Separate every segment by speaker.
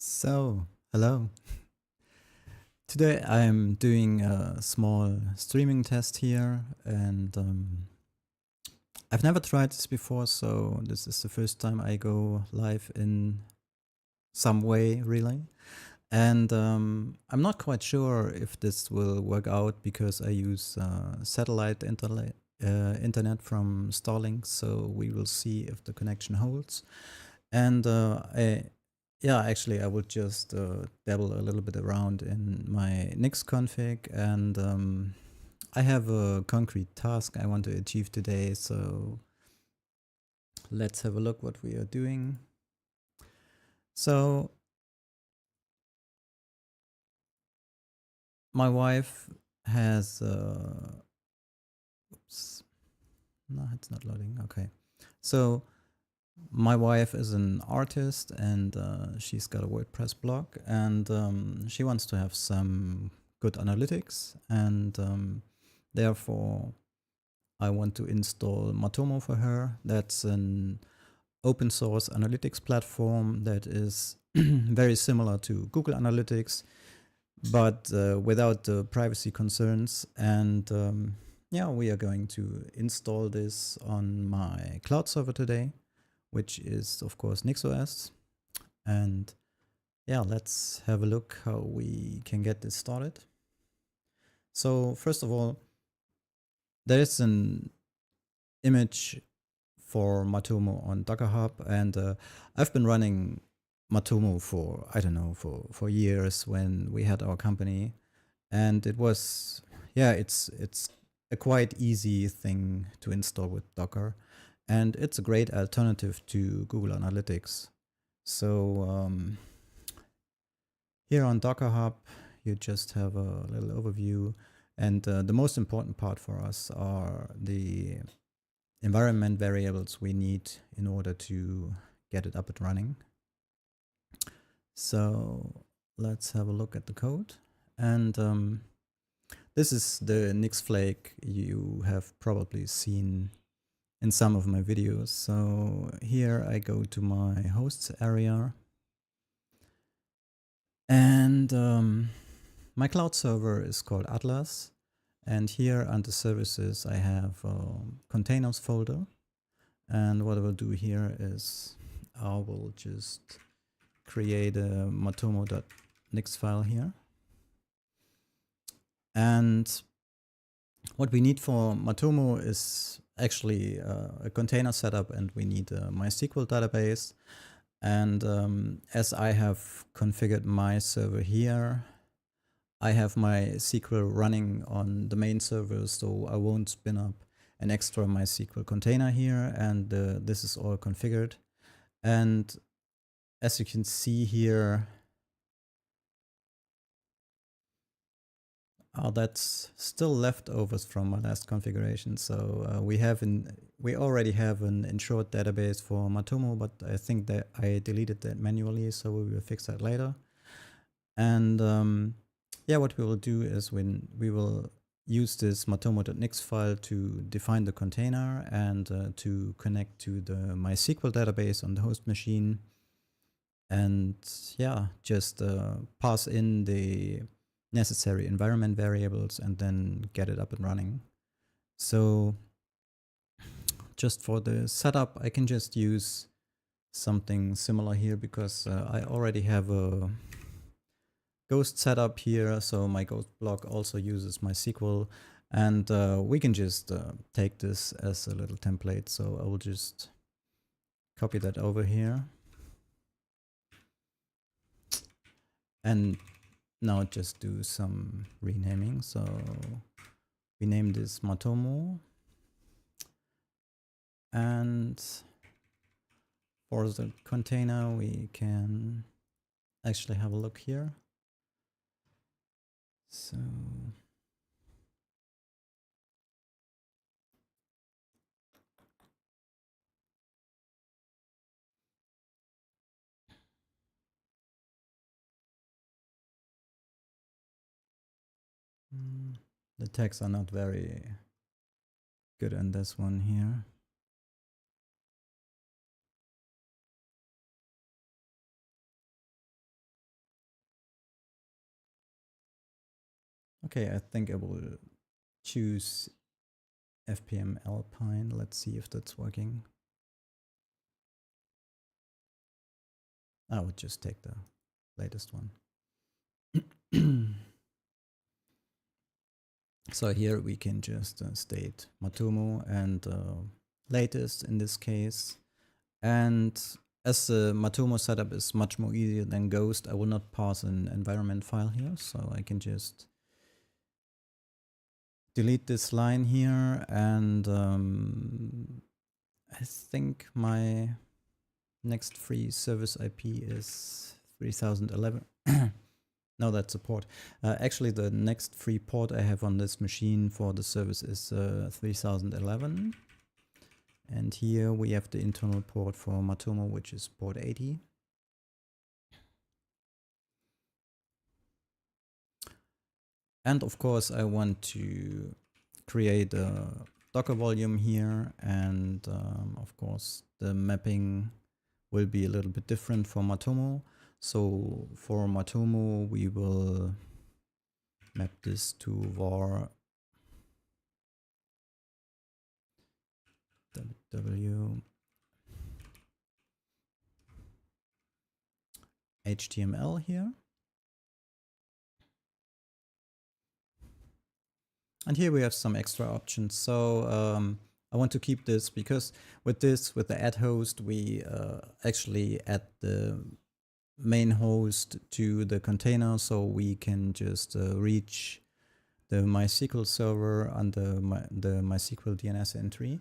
Speaker 1: Hello. Today I'm doing a small streaming test here, and I've never tried this before, so this is the first time I go live in some way, really. And I'm not quite sure if this will work out because I use satellite internet from Starlink, so we will see if the connection holds. And yeah, actually, I would just dabble a little bit around in my Nix config, and I have a concrete task I want to achieve today. So let's have a look what we are doing. So my wife has, oops, no, it's not loading. Okay, so my wife is an artist, and she's got a WordPress blog, and she wants to have some good analytics, and therefore I want to install Matomo for her. That's an open source analytics platform that is very similar to Google Analytics, but without the privacy concerns. And yeah, we are going to install this on my cloud server today, which is of course NixOS. And yeah, let's have a look how we can get this started. So first of all, there is an image for Matomo on Docker Hub, and I've been running Matomo for, I don't know, for years when we had our company, and it was, yeah, it's a quite easy thing to install with Docker, and it's a great alternative to Google Analytics. So here on Docker Hub, you just have a little overview, and the most important part for us are the environment variables we need in order to get it up and running. So let's have a look at the code. And this is the Nix flag you have probably seen in some of my videos. So here I go to my hosts area, and my cloud server is called Atlas. And here under services, I have a containers folder. And what I will do here is I will just create a matomo.nix file here. And what we need for Matomo is actually a container setup, and we need a MySQL database. And as I have configured my server here, I have my SQL running on the main server, so I won't spin up an extra MySQL container here, and this is all configured. And as you can see here, that's still leftovers from my last configuration. So we already have an insured database for Matomo, but I think that I deleted that manually, so we will fix that later. And yeah, what we will do is when we will use this matomo.nix file to define the container and to connect to the MySQL database on the host machine. And yeah, just pass in the necessary environment variables and then get it up and running. So just for the setup, I can just use something similar here because I already have a Ghost setup here. So my Ghost block also uses MySQL, and we can just take this as a little template. So I will just copy that over here. And now just do some renaming. So we name this Matomo. And for the container, we can actually have a look here. So the tags are not very good in this one here. Okay, I think I will choose FPM Alpine. Let's see if that's working. I would just take the latest one. So here we can just state Matomo and latest in this case. And as the Matomo setup is much more easier than Ghost, I will not pass an environment file here. So I can just delete this line here. And I think my next free service IP is 3011. No, that's a port. Actually, the next free port I have on this machine for the service is 3011. And here we have the internal port for Matomo, which is port 80. And of course, I want to create a Docker volume here. And of course, the mapping will be a little bit different for Matomo. So for Matomo, we will map this to var www HTML here. And here we have some extra options. So I want to keep this because with the add host, we actually add the main host to the container, so we can just reach the MySQL server under the MySQL DNS entry.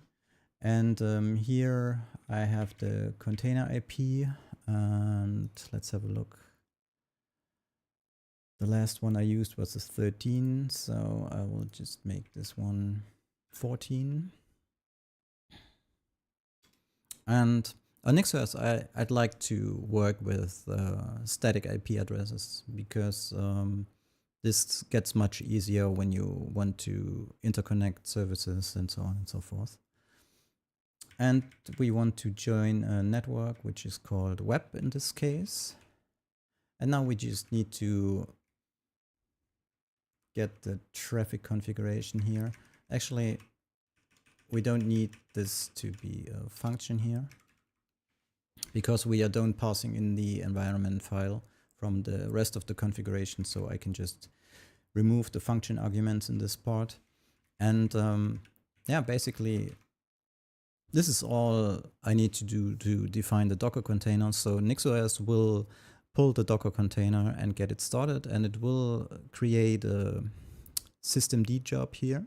Speaker 1: And here I have the container IP, and let's have a look. The last one I used was a 13, so I will just make this one 14. And on NixOS, I'd like to work with static IP addresses because this gets much easier when you want to interconnect services and so on and so forth. And we want to join a network, which is called web in this case. And now we just need to get the traffic configuration here. Actually, we don't need this to be a function here because we are done passing in the environment file from the rest of the configuration. So I can just remove the function arguments in this part. And yeah, basically, this is all I need to do to define the Docker container. So NixOS will pull the Docker container and get it started, and it will create a systemd job here.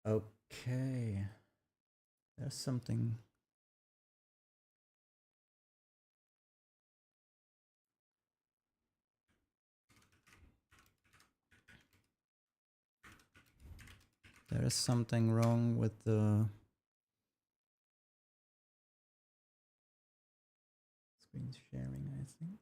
Speaker 1: Okay, there's something. There is something wrong with the screen sharing, I think.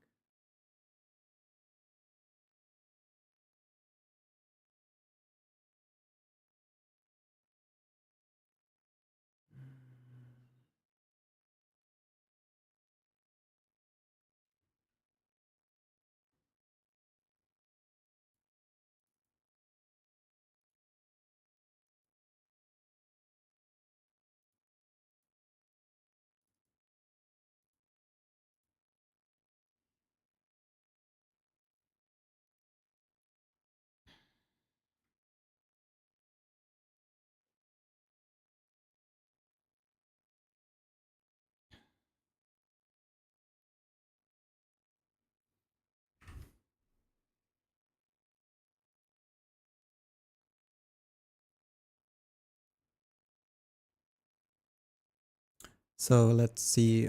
Speaker 1: So let's see.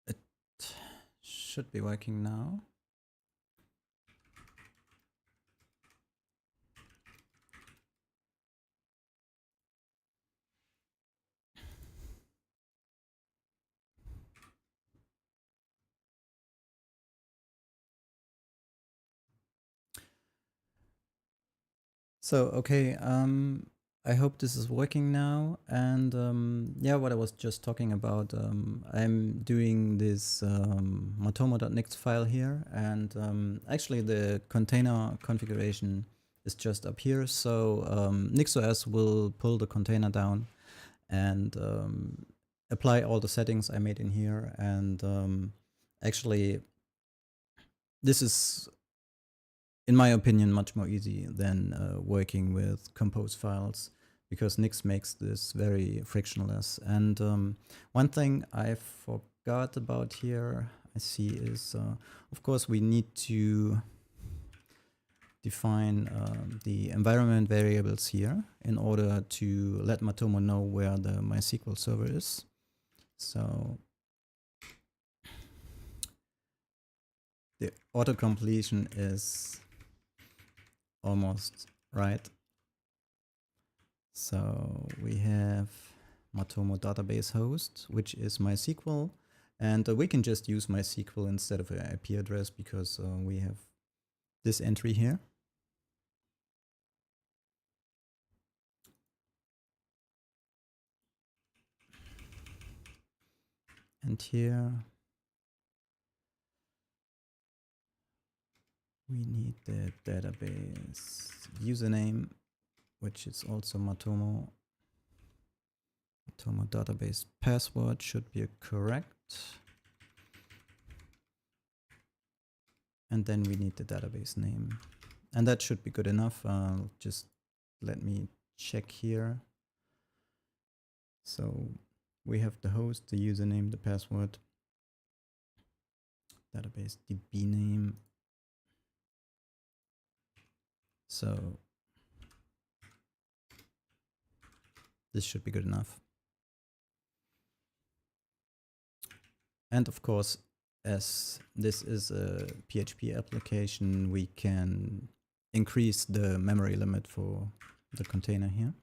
Speaker 1: It should be working now. So, okay, I hope this is working now. And yeah, what I was just talking about, I'm doing this matomo.nix file here, and actually the container configuration is just up here. So NixOS will pull the container down and apply all the settings I made in here. And actually, this is, in my opinion, much more easy than working with compose files, because Nix makes this very frictionless. And one thing I forgot about here, I see, is of course we need to define the environment variables here in order to let Matomo know where the MySQL server is. So the auto-completion is almost right. So we have Matomo database host, which is MySQL. And we can just use MySQL instead of an IP address, because we have this entry here. And here we need the database username, which is also Matomo. Matomo database password should be correct. And then we need the database name. And that should be good enough. Just let me check here. So we have the host, the username, the password, database DB name. So this should be good enough. And of course, as this is a PHP application, we can increase the memory limit for the container here.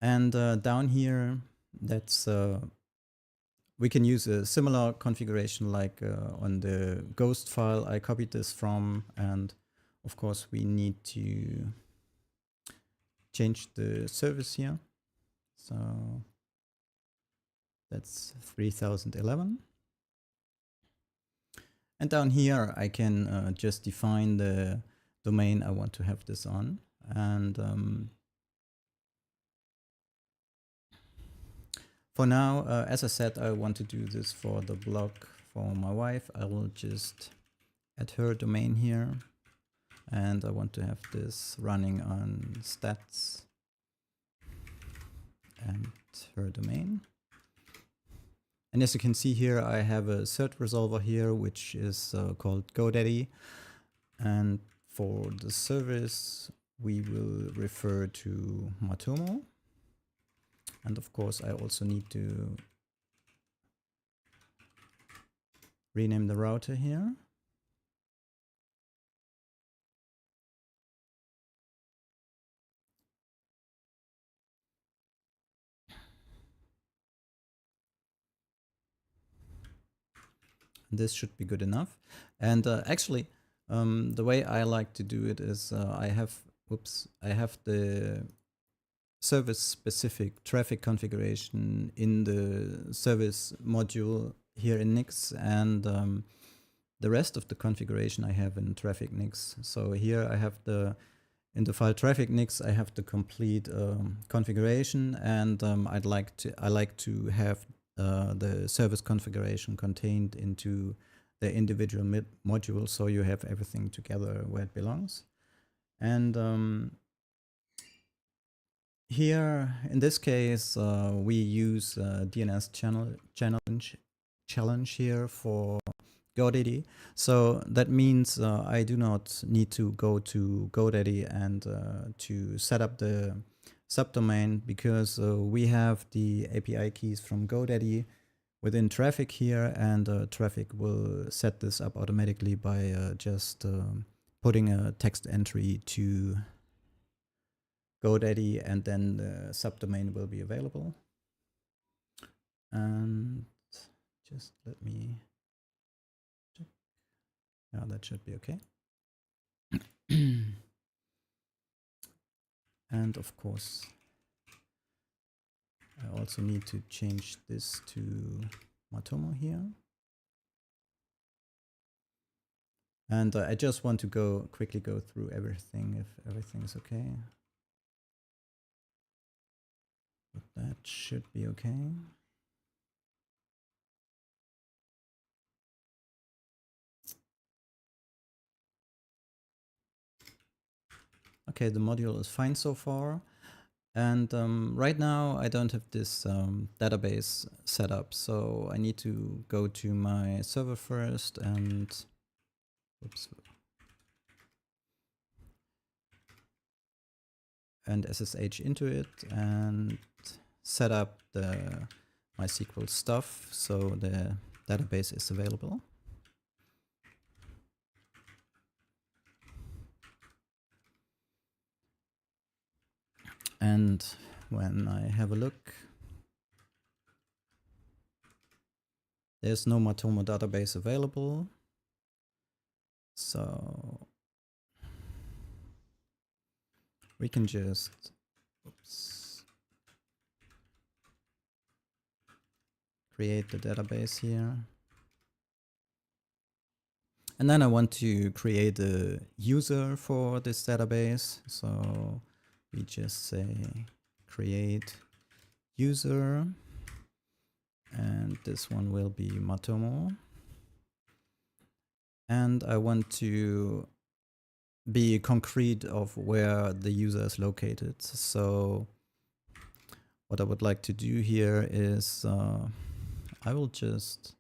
Speaker 1: And down here, that's we can use a similar configuration like on the ghost file I copied this from. And of course, we need to change the service here. So that's 3011. And down here, I can just define the domain I want to have this on. And for now, as I said, I want to do this for the blog for my wife. I will just add her domain here. And I want to have this running on stats and her domain. And as you can see here, I have a cert resolver here, which is called GoDaddy. And for the service, we will refer to Matomo. And of course, I also need to rename the router here. This should be good enough. And actually, the way I like to do it is I have the service specific traffic configuration in the service module here in Nix, and the rest of the configuration I have in traffic Nix. So here I have in the file traffic Nix, I have the complete configuration, and I like to have the service configuration contained into the individual module, so you have everything together where it belongs. And here, in this case, we use DNS challenge here for GoDaddy. So that means I do not need to go to GoDaddy and to set up the subdomain, because we have the API keys from GoDaddy within traffic here, and traffic will set this up automatically by just putting a text entry to GoDaddy, and then the subdomain will be available. And just let me check. Yeah, that should be okay. And of course, I also need to change this to Matomo here. And I just want to quickly go through everything if everything is okay. But that should be okay. Okay, the module is fine so far. And right now I don't have this database set up, so I need to go to my server first and oops, and SSH into it and set up the MySQL stuff so the database is available. And when I have a look, there's no Matomo database available. So we can just, oops, create the database here. And then I want to create a user for this database. So we just say create user, and this one will be Matomo. And I want to be concrete of where the user is located. So what I would like to do here is I will just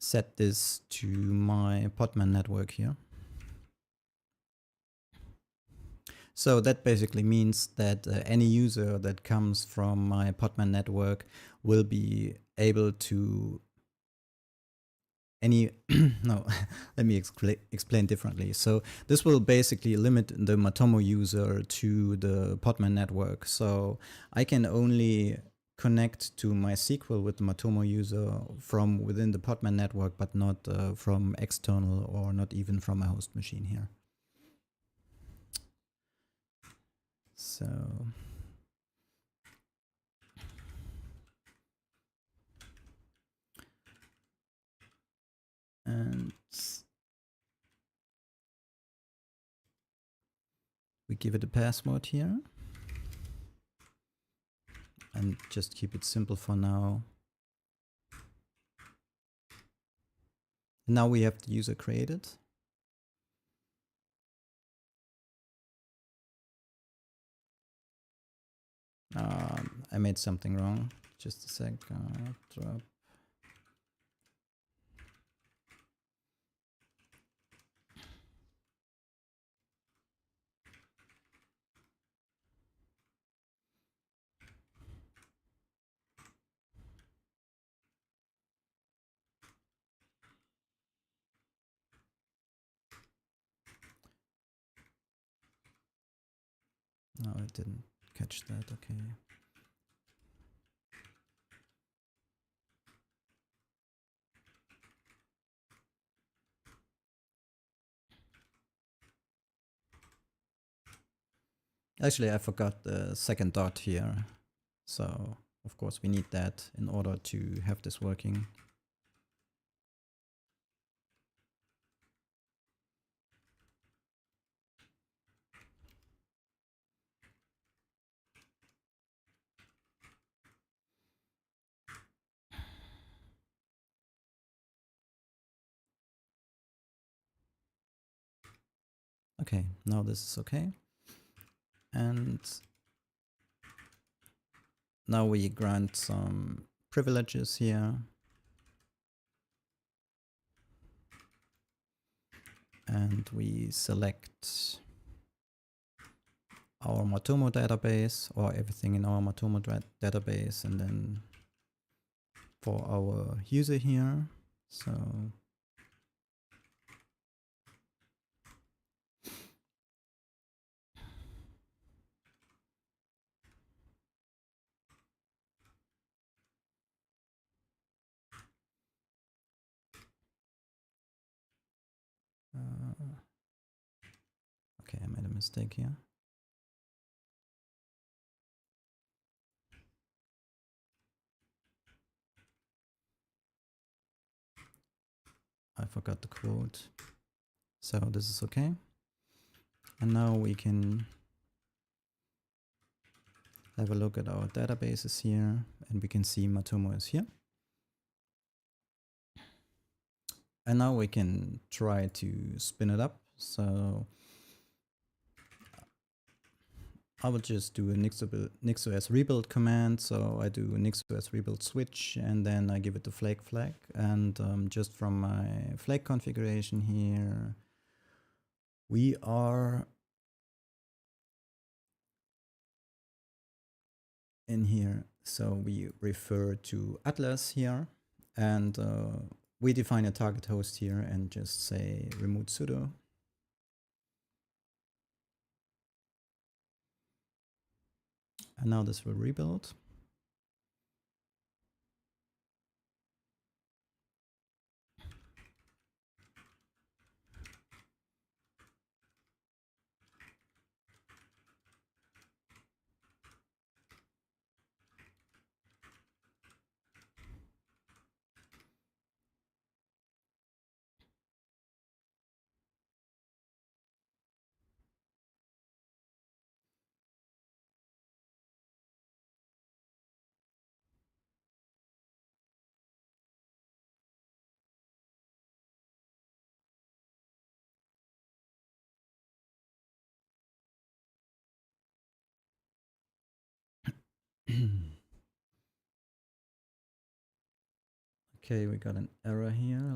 Speaker 1: set this to my Podman network here. So that basically means that any user that comes from my Podman network will be able to no, let me explain differently. So this will basically limit the Matomo user to the Podman network. So I can only connect to MySQL with the Matomo user from within the Podman network, but not from external or not even from a host machine here. So and we give it a password here and just keep it simple for now. Now we have the user created. I made something wrong. Just a sec. Drop. No, I didn't catch that. Okay. Actually, I forgot the second dot here. So, of course, we need that in order to have this working. Okay, now this is okay. And now we grant some privileges here. And we select our Matomo database or everything in our Matomo database, and then for our user here. So okay, I made a mistake here. I forgot the quote. So this is okay. And now we can have a look at our databases here, and we can see Matomo is here. And now we can try to spin it up. So I will just do a nixos rebuild command. So I do a nixos rebuild switch, and then I give it the flag. And just from my flag configuration here, we are in here. So we refer to Atlas here, and we define a target host here and just say remote sudo. And now this will rebuild. Okay, we got an error here.